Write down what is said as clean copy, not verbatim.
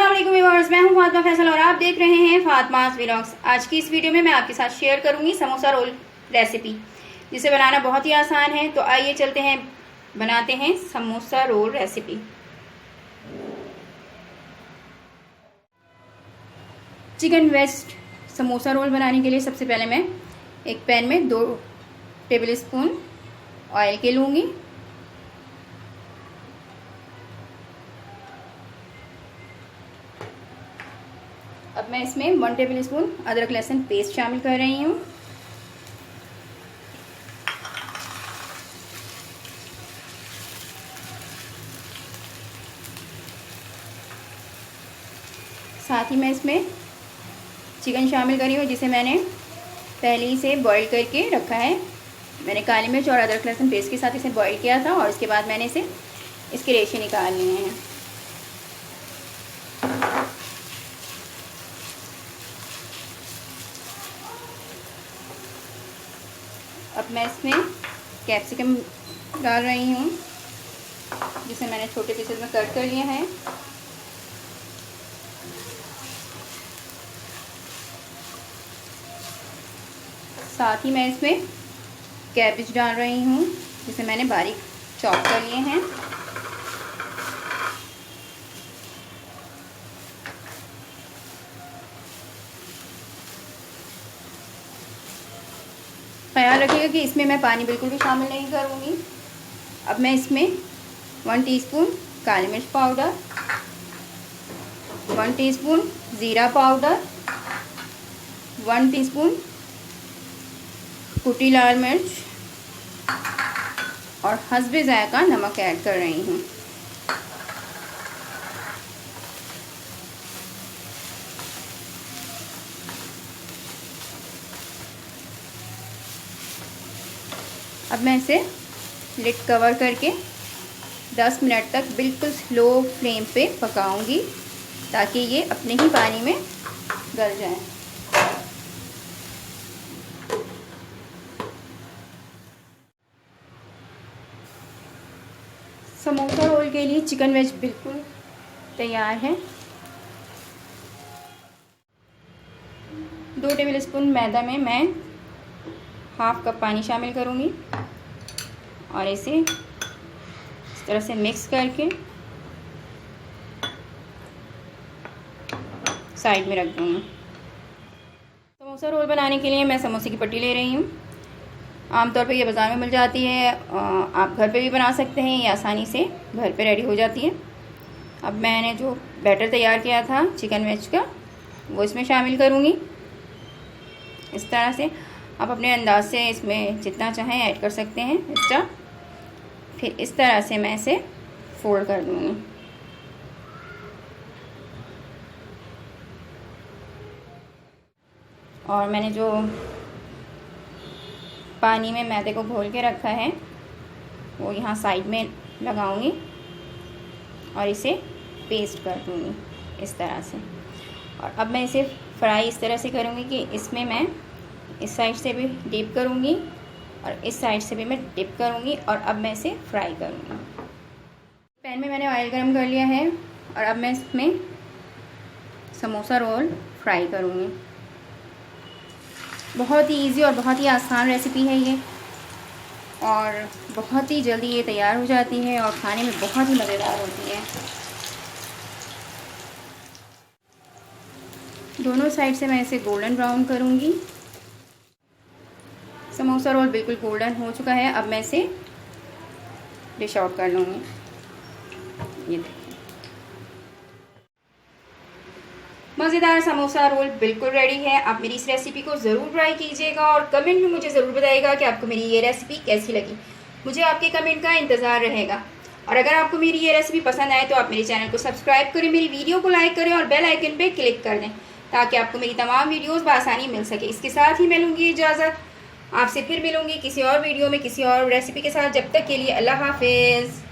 अस्सलाम वालेकुम व्यूअर्स, मैं हूं फातिमा फैसल और आप देख रहे हैं फातिमास व्लॉग्स। आज की इस वीडियो में मैं आपके साथ शेयर करूंगी समोसा रोल रेसिपी, जिसे बनाना बहुत ही आसान है। तो आइए चलते हैं, बनाते हैं samosa roll recipe. Chicken veg samosa roll बनाने के लिए सबसे पहले मैं एक पैन में 2 टेबल स्पून ऑयल के लूँगी। अब मैं इसमें 1 टेबल स्पून अदरक लहसुन पेस्ट शामिल कर रही हूँ। साथ ही मैं इसमें चिकन शामिल कर रही हूँ, जिसे मैंने पहले ही से बॉईल करके रखा है। मैंने काली मिर्च और अदरक लहसुन पेस्ट के साथ इसे बॉईल किया था और इसके बाद मैंने इसके रेशे निकाल लिए हैं। अब मैं इसमें कैप्सिकम डाल रही हूँ, जिसे मैंने छोटे पीसेस में कट कर लिया है। साथ ही मैं इसमें कैबेज डाल रही हूँ, जिसे मैंने बारीक चॉप कर लिए हैं। ख्याल रखिएगा कि इसमें मैं पानी बिल्कुल भी शामिल नहीं करूँगी। अब मैं इसमें 1 टीस्पून काली मिर्च पाउडर, 1 टीस्पून ज़ीरा पाउडर, 1 टीस्पून कुटी लाल मिर्च और हस्बे ज़ायक़ा नमक ऐड कर रही हूँ। अब मैं इसे लिड कवर करके 10 मिनट तक बिल्कुल स्लो फ्लेम पे पकाऊंगी, ताकि ये अपने ही पानी में गल जाए। समोसा रोल के लिए चिकन वेज बिल्कुल तैयार है। 2 टेबल स्पून मैदा में मैं हाफ कप पानी शामिल करूँगी और इसे इस तरह से मिक्स करके साइड में रख दूँगी। समोसा रोल बनाने के लिए मैं समोसे की पट्टी ले रही हूँ। आमतौर पे ये बाज़ार में मिल जाती है, आप घर पे भी बना सकते हैं, ये आसानी से घर पे रेडी हो जाती है। अब मैंने जो बैटर तैयार किया था चिकन वेज का, वो इसमें शामिल करूँगी। इस तरह से आप अपने अंदाज से इसमें जितना चाहें ऐड कर सकते हैं एक्स्ट्रा। फिर इस तरह से मैं इसे फोल्ड कर दूँगी। और मैंने जो पानी में मैदे को घोल के रखा है वो यहाँ साइड में लगाऊंगी और इसे पेस्ट कर दूँगी इस तरह से। और अब मैं इसे फ्राई इस तरह से करूँगी कि इसमें मैं इस साइड से भी डिप करूँगी और इस साइड से भी मैं डिप करूँगी और अब मैं इसे फ्राई करूँगी। पैन में मैंने ऑयल गरम कर लिया है और अब मैं इसमें समोसा रोल फ्राई करूँगी। बहुत ही इजी और बहुत ही आसान रेसिपी है ये, और बहुत ही जल्दी ये तैयार हो जाती है और खाने में बहुत ही मज़ेदार होती है। दोनों साइड से मैं इसे गोल्डन ब्राउन करूँगी। समोसा रोल बिल्कुल गोल्डन हो चुका है। अब मैं इसे डिश आउट कर लूँगी। ये देखिए, मज़ेदार समोसा रोल बिल्कुल रेडी है। आप मेरी इस रेसिपी को ज़रूर ट्राई कीजिएगा और कमेंट में मुझे ज़रूर बताइएगा कि आपको मेरी ये रेसिपी कैसी लगी। मुझे आपके कमेंट का इंतज़ार रहेगा। और अगर आपको मेरी ये रेसिपी पसंद आए तो आप मेरे चैनल को सब्सक्राइब करें, मेरी वीडियो को लाइक करें और बेल आइकन पे क्लिक कर दें, ताकि आपको मेरी तमाम वीडियोज़ बआसानी मिल सके। इसके साथ ही मैं लूँगी इजाज़त। आपसे फिर मिलूँगी किसी और वीडियो में किसी और रेसिपी के साथ। जब तक के लिए अल्लाह हाफिज़।